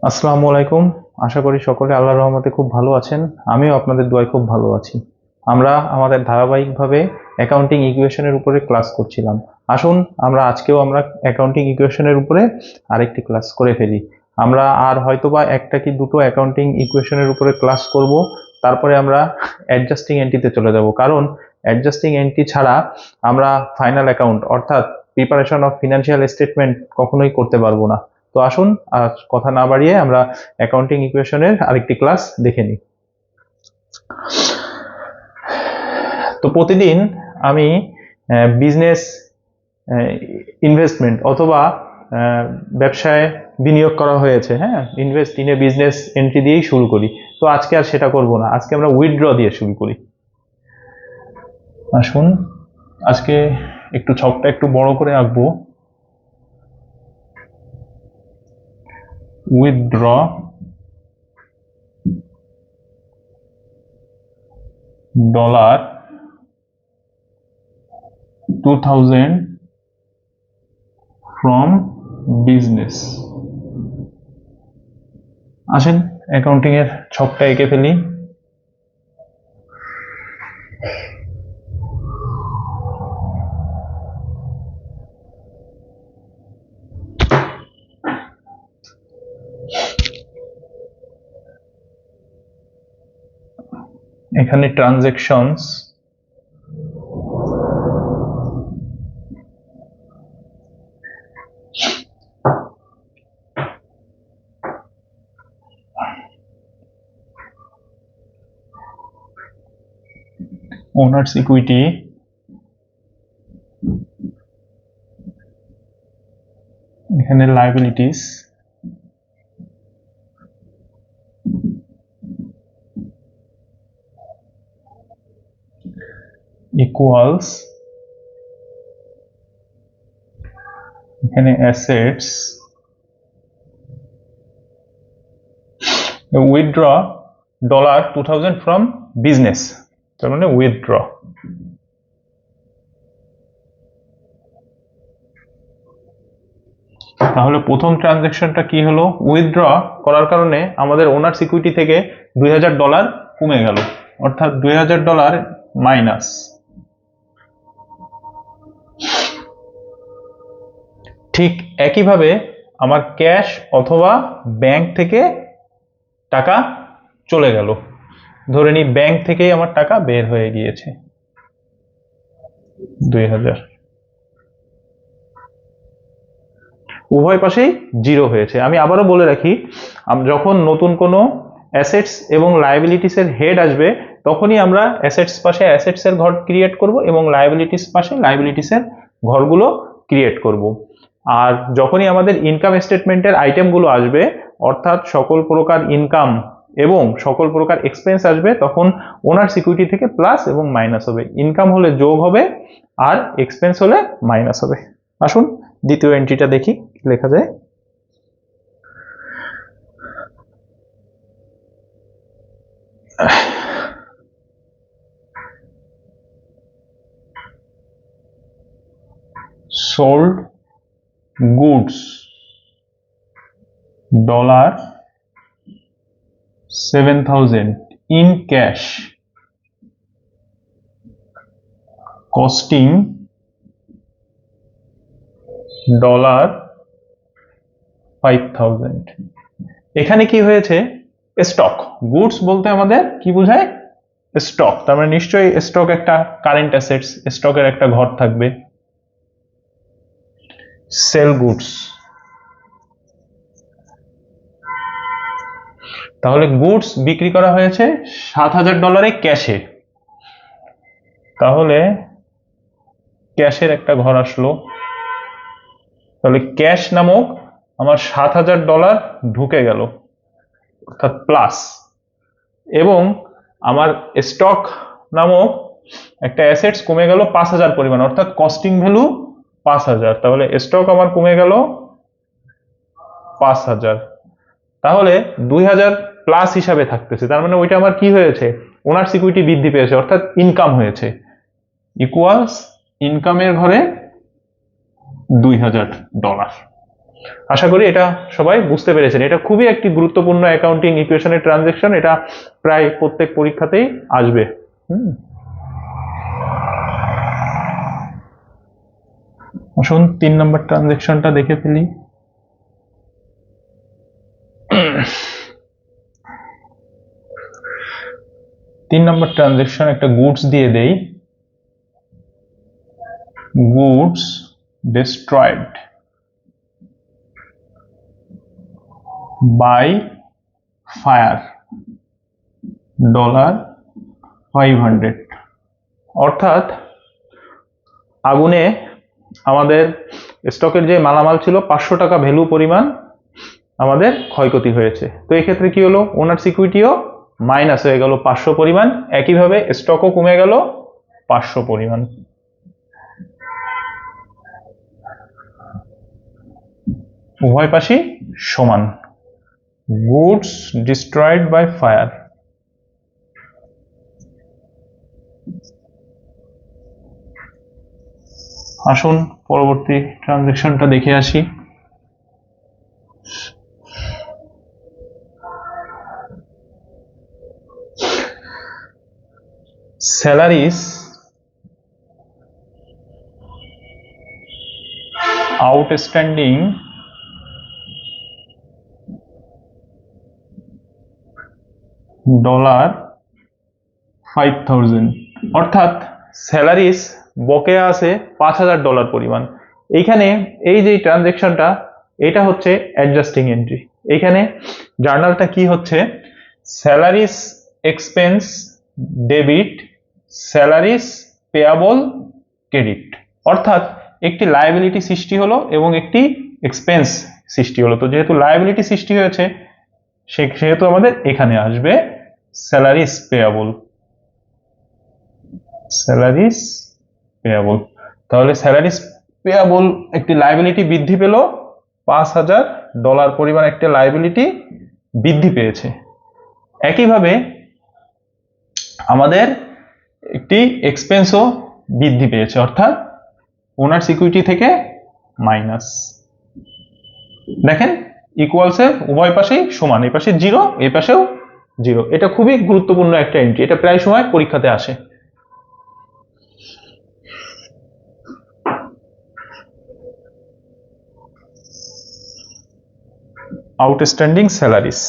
আসসালামু আলাইকুম। আশা করি সকলে আল্লাহর রহমতে খুব ভালো আছেন। আমিও আপনাদের দোয়ায় খুব ভালো আছি। আমরা আমাদের ধারাবাহিকভাবে অ্যাকাউন্টিং ইকুয়েশনের উপরে ক্লাস করছিলাম। আসুন আমরা অ্যাকাউন্টিং ইকুয়েশনের উপরে আরেকটি ক্লাস করে ফেলি। আমরা আর হয়তোবা একটা কি দুটো অ্যাকাউন্টিং ইকুয়েশনের উপরে ক্লাস করব, তারপরে আমরা অ্যাডজাস্টিং এন্ট্রিতে চলে যাব। কারণ অ্যাডজাস্টিং এন্ট্রি ছাড়া আমরা ফাইনাল অ্যাকাউন্ট অর্থাৎ প্রিপারেশন অফ ফিনান্সিয়াল স্টেটমেন্ট কখনোই করতে পারবো না। তো আসুন আর কথা না বাড়িয়ে আমরা অ্যাকাউন্টিং ইকুয়েশনের আরেকটি ক্লাস দেখে নিই। তো প্রতিদিন আমি বিজনেস ইনভেস্টমেন্ট অথবা ব্যবসায় বিনিয়োগ করা হয়েছে, হ্যাঁ, invest in a business entry দিয়েই শুরু করি। তো আজকে আর সেটা করব না, আজকে আমরা উইথড্র দিয়ে শুরু করি। আসুন আজকে একটু ছকটা একটু বড় করে আঁকবো। Withdraw dollar 2000 from business. আসেন অ্যাকাউন্টিং এর ছকটা এঁকে ফেলি। এখানে ট্রানজ্যাকশনস, ওনার্স ইকুইটি, এখানে লাইবিলিটিস, ইকুয়ালস, এখানে assets, withdraw dollar 2000 from business, তার মানে উইথড্র। তাহলে প্রথম ট্রানজ্যাকশনটা কি হলো? উইথড্র করার কারণে আমাদের ওনার্স ইকুইটি থেকে $2000 কমে গেল, অর্থাৎ $2000 মাইনাস। ঠিক একইভাবে আমার ক্যাশ অথবা ব্যাংক থেকে টাকা চলে গেল। ধরে নিই ব্যাংক থেকেই আমার টাকা বের হয়ে গিয়েছে 2000। উভয় পাশেই জিরো হয়েছে। আমি আবারও বলে রাখি, যখন নতুন কোনো অ্যাসেটস এবং লায়াবিলিটিস এর হেড আসবে, তখনই আমরা অ্যাসেটস পাশে অ্যাসেটস এর ঘর ক্রিয়েট করব এবং লায়াবিলিটিস পাশে লায়াবিলিটিস এর ঘরগুলো ক্রিয়েট করব। আর যখনই আমাদের ইনকাম স্টেটমেন্টের আইটেমগুলো আসবে, অর্থাৎ সকল প্রকার ইনকাম এবং সকল প্রকার এক্সপেন্স আসবে, তখন ওনার সিকিউরিটি থেকে প্লাস এবং মাইনাস হবে। ইনকাম হলে যোগ হবে আর এক্সপেন্স হলে মাইনাস হবে। আসুন দ্বিতীয় এন্ট্রিটা দেখি কি লেখা যায়। sold goods $7,000 in cash, costing $5,000। এখানে কি হয়েছে? স্টক। গুডস বলতে আমাদের কি বোঝায়? স্টক। তার মানে নিশ্চয়ই স্টক একটা কারেন্ট অ্যাসেটস, স্টকের একটা ঘর থাকবে। সেল গুডস, তাহলে গুডস বিক্রি করা হয়েছে $7,000 ক্যাশে। তাহলে ক্যাশের একটা ঘর আসলো। তাহলে ক্যাশ নামক আমার $7,000 ঢুকে গেল, অর্থাৎ প্লাস। এবং আমার স্টক নামক একটা অ্যাসেটস কমে গেল 5,000 পরিমাণ, অর্থাৎ কস্টিং ভ্যালু 5,000। তাহলে স্টক আমার কমে গেল 5,000। তাহলে 2,000 প্লাস হিসাবে থাকতেছে। তার মানে ওইটা আমার কি হয়েছে? ওনার সিকিউরিটি বৃদ্ধি পেয়েছে, অর্থাৎ ইনকাম হয়েছে। ইকুয়ালস ইনকামের ঘরে $2,000। আশা করি এটা সবাই বুঝতে পেরেছেন। এটা খুবই একটি গুরুত্বপূর্ণ অ্যাকাউন্টিং ইকুয়েশনের ট্রানজ্যাকশন, এটা প্রায় প্রত্যেক পরীক্ষাতেই আসবে। আসুন 3 নম্বর ট্রানজ্যাকশনটা দেখে ফেলি। তিন নম্বর ট্রানজ্যাকশন একটা গুডস দিয়ে দেই। Goods destroyed by fire $500। অর্থাৎ আগুনে আমাদের স্টকের যে মালামাল ছিল 500 টাকা ভ্যালু পরিমাণ আমাদের ক্ষয়ক্ষতি হয়েছে। তো এক্ষেত্রে কি হলো, ওনার সিকিউরিটিও মাইনাস হয়ে গেল 500 পরিমাণ, একইভাবে স্টকও কমে গেল 500 পরিমাণ। উভয় পাশই সমান। Goods destroyed by fire. আসুন পরবর্তী ট্রানজ্যাকশনটা দেখে আসি। salaries outstanding $5,000। অর্থাৎ স্যালারিস বকেয়া আছে $5,000 পরিমাণ। এইখানে এই যে ট্রানজ্যাকশনটা, এটা হচ্ছে অ্যাডজাস্টিং এন্ট্রি। এইখানে জার্নালটা কি হচ্ছে, salaries expense debit, salaries payable credit. অর্থাৎ একটি লায়াবিলিটি সৃষ্টি হলো এবং একটি এক্সপেন্স সৃষ্টি হলো। তো যেহেতু লায়াবিলিটি সৃষ্টি হয়েছে সেহেতু আমাদের এখানে আসবে স্যালারিস পেয়াবল। স্যালারিস পেয়াবল, তাহলে স্যালারিস পেয়াবল একটি লায়াবিলিটি বৃদ্ধি পেল, $5,000 পরিমাণ একটা লায়াবিলিটি বৃদ্ধি পেয়েছে। একইভাবে আমাদের একটি এক্সপেন্সও বৃদ্ধি পেয়েছে, অর্থাৎ ওনার সিকিউরিটি থেকে মাইনাস। দেখেন ইকুয়ালসের উভয় পাশেই সমান, এই পাশে 0, এই পাশেও 0। এটা খুবই গুরুত্বপূর্ণ একটা এন্ট্রি, এটা প্রায় সময় পরীক্ষাতে আসে। Outstanding salaries.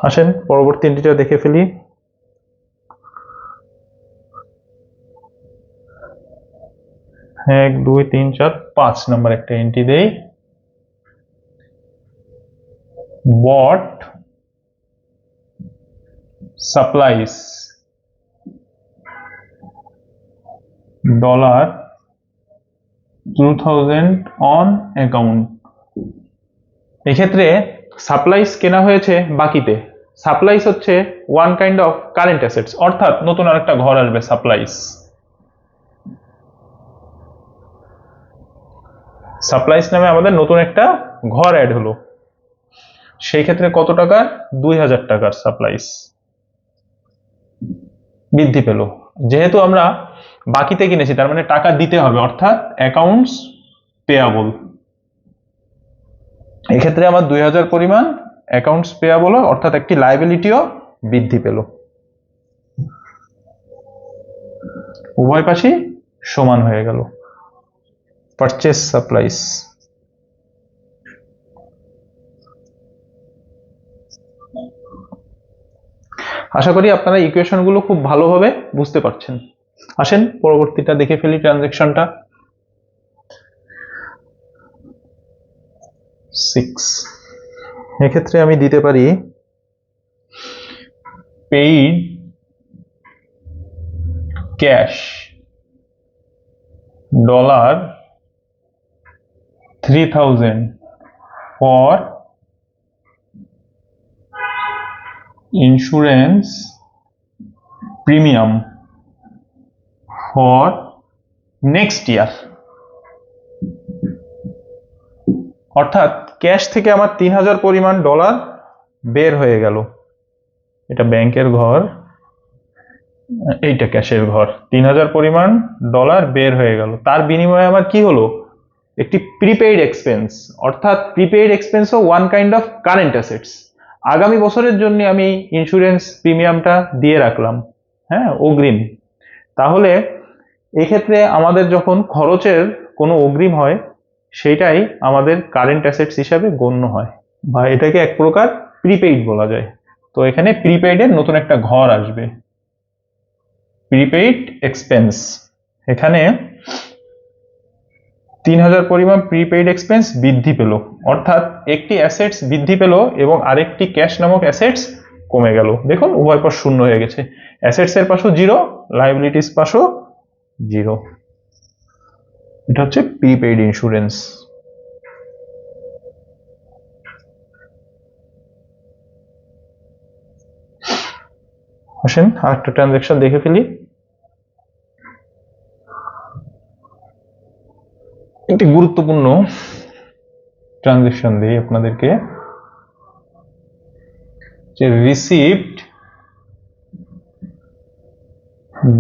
আসেন পরবর্তী এন্ট্রিটা দেখে ফেলি। 1 2 3 4 5 নম্বর একটা এন্ট্রি দেই। bought supplies $2,000 on account। এক্ষেত্রে সাপ্লাইস কেনা হয়েছে বাকিতে। সাপ্লাইস হচ্ছে one kind of current assets, অর্থাৎ নতুন আরেকটা ঘর আসবে সাপ্লাইস। সাপ্লাইস নামে আমাদের নতুন একটা ঘর অ্যাড হলো, সেই ক্ষেত্রে কত টাকা, 2,000 টাকার সাপ্লাইস বৃদ্ধি পেল। যেহেতু আমরা বাকিতে কিনেছি তার মানে টাকা দিতে হবে, অর্থাৎ অ্যাকাউন্টস পেয়াবল। এক্ষেত্রে আমার 2,000 পরিমাণ অ্যাকাউন্টস পেয়াবল, অর্থাৎ একটি লায়াবিলিটিও বৃদ্ধি পেল। উভয় পাশই সমান হয়ে গেল। Purchase supplies. আশা করি আপনারা ইকুয়েশনগুলো খুব ভালোভাবে বুঝতে পারছেন। আসেন পরবর্তীটা দেখে ফেলি ট্রানজ্যাকশনটা। 6 এক্ষেত্রে আমি দিতে পারি paid cash $3,000 for insurance premium for next year। অর্থাৎ ক্যাশ থেকে আমার 3,000 পরিমাণ ডলার বের হয়ে গেল। এটা ব্যাংকের ঘর, এইটা ক্যাশের ঘর, 3000 পরিমাণ ডলার বের হয়ে গেল। তার বিনিময়ে আমার কি হলো, একটি প্রিপেইড এক্সপেন্স, অর্থাৎ প্রিপেইড এক্সপেন্সও one kind of current assets. আগামী বছরের জন্য আমি ইন্স্যুরেন্স প্রিমিয়ামটা দিয়ে রাখলাম, হ্যাঁ, অগ্রিম। তাহলে এক্ষেত্রে আমাদের যখন খরচের কোনো অগ্রিম হয়, সেটাই আমাদের কারেন্ট অ্যাসেটস হিসাবে গণ্য হয়, বা এটাকে এক প্রকার প্রিপেইড বলা যায়। তো এখানে প্রিপেইডের নতুন একটা ঘর আসবে, প্রিপেইড এক্সপেন্স। এখানে 3000 পরিমাণ প্রিপেইড এক্সপেন্স বৃদ্ধি পেল, অর্থাৎ একটি অ্যাসেটস বৃদ্ধি পেল এবং আরেকটি ক্যাশ নামক অ্যাসেটস কমে গেল। দেখুন উভয় পাশ শূন্য হয়ে গেছে, অ্যাসেটস এর পাশও জিরো, লায়াবিলিটিস পাশও জিরো। এটা হচ্ছে প্রিপেইড ইন্স্যুরেন্স। আসেন আরেকটা ট্রানজাকশন দেখে ফেলি। একটি গুরুত্বপূর্ণ ট্রানজাকশন দিই আপনাদেরকে, যে received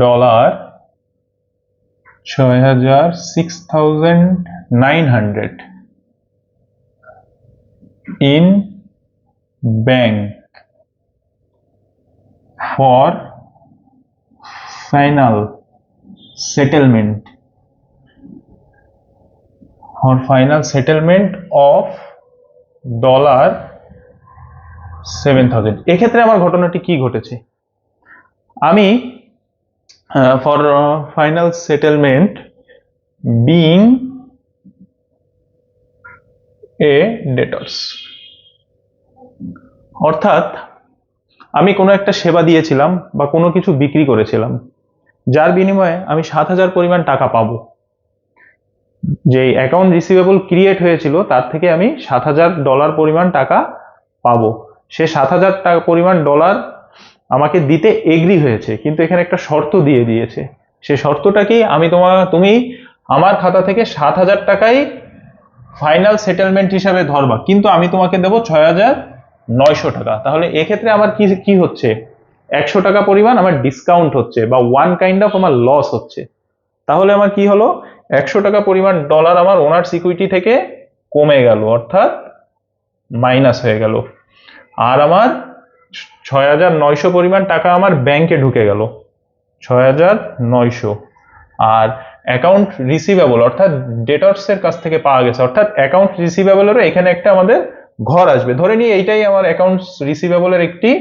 dollar 6900 in bank for final settlement of $7000। এক্ষেত্রে আমার ঘটনাটি কি ঘটেছে, আমি for final settlement being a debtors, অর্থাৎ আমি কোনো একটা সেবা দিয়েছিলাম বা কোনো কিছু বিক্রি করেছিলাম, যার বিনিময়ে আমি 7000 পরিমাণ টাকা পাবো। যে অ্যাকাউন্ট রিসিভেবল ক্রিয়েট হয়েছিল তার থেকে আমি $7000 পরিমাণ টাকা পাবো। সে 7000 টাকা পরিমাণ ডলার আমাকে দিতে এগ্রি হয়েছে, কিন্তু এখানে একটা শর্ত দিয়ে দিয়েছে। সে শর্তটা কি, তুমি আমার খাতা থেকে 7000 টাকাই ফাইনাল সেটেলমেন্ট হিসাবে ধরবা, কিন্তু আমি তোমাকে দেবো 6900 টাকা। তাহলে এক্ষেত্রে আমার কি কি হচ্ছে, 100 টাকা পরিমাণ আমার ডিসকাউন্ট হচ্ছে, বা ওয়ান কাইন্ড অফ আমার লস হচ্ছে। তাহলে আমার কি হলো, 100 টাকা পরিমাণ ডলার আমার ওনার্স ইকুইটি থেকে কমে গেল, অর্থাৎ মাইনাস হয়ে গেল। আর আমার 6900 পরিমাণ টাকা আমার ব্যাংকে ঢুকে গেল, 6900। আর অ্যাকাউন্ট রিসিভেবল অর্থাৎ ডেটর্স এর কাছ থেকে পাওয়া গেছে, অর্থাৎ অ্যাকাউন্ট রিসিভেবলেরও এখানে একটা আমাদের ঘর আসবে। ধরে নিই এইটাই আমার অ্যাকাউন্ট রিসিভেবলের একটি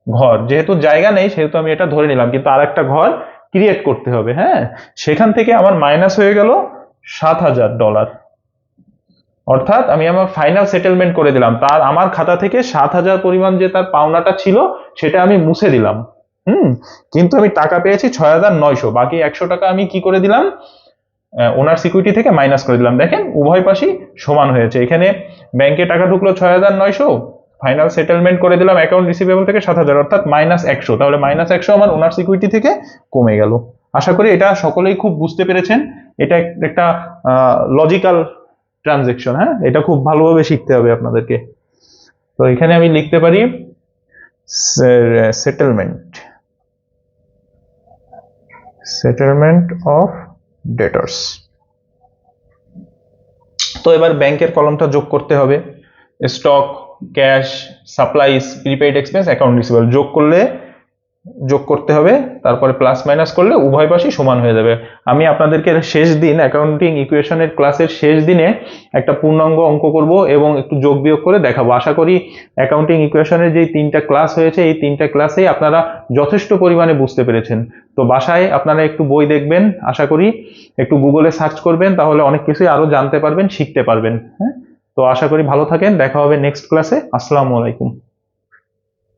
ঘর, যেহেতু জায়গা নেই সেহেতু আমি এটা ধরে নিলাম, কিন্তু আর একটা ঘর ক্রিয়েট করতে হবে। হ্যাঁ, সেখান থেকে আমার মাইনাস হয়ে গেল $7000, অর্থাৎ আমি আমার ফাইনাল সেটেলমেন্ট করে দিলাম, তার আমার খাতা থেকে 7000 পরিমাণ যে তার পাওনাটা ছিল সেটা আমি মুছে দিলাম। কিন্তু আমি টাকা পেয়েছি 6900, বাকি 100 টাকা আমি কি করে দিলাম, ওনার সিকিউরিটি থেকে মাইনাস করে দিলাম। দেখেন উভয় পাশই সমান হয়েছে, এখানে ব্যাংকে টাকা ঢুকলো 6900, ফাইনাল সেটেলমেন্ট করে দিলাম অ্যাকাউন্ট রিসিভেবল থেকে 7000, অর্থাৎ -100। তাহলে -100 আমার ওনার সিকিউরিটি থেকে কমে গেল। আশা করি এটা সকলেই খুব বুঝতে পেরেছেন। এটা একটা লজিক্যাল ট্রানজেকশন, হ্যাঁ, এটা খুব ভালোভাবে শিখতে হবে আপনাদেরকে। তো এখানে আমি লিখতে পারি সেটেলমেন্ট অফ ডেটর্স। তো এবার ব্যাংকের কলমটা যোগ করতে হবে, stock, cash, supplies, prepaid expense, account receivable যোগ করতে হবে, তারপরে প্লাস মাইনাস করলে উভয় পাশই সমান হয়ে যাবে। আমি আপনাদেরকে শেষ দিন অ্যাকাউন্টিং ইকুয়েশনের ক্লাসের শেষ দিনে একটা পূর্ণাঙ্গ অঙ্ক করব এবং একটু যোগ বিয়োগ করে দেখাবো। আশা করি অ্যাকাউন্টিং ইকুয়েশনের যে 3টা ক্লাস হয়েছে এই 3টা ক্লাসেই আপনারা যথেষ্ট পরিমাণে বুঝতে পেরেছেন। তো বাসায় আপনারা একটু বই দেখবেন, আশা করি একটু গুগলে সার্চ করবেন, তাহলে অনেক কিছুই আরো জানতে পারবেন, শিখতে পারবেন। হ্যাঁ, তো আশা করি ভালো থাকেন, দেখা হবে নেক্সট ক্লাসে। আসসালামু আলাইকুম।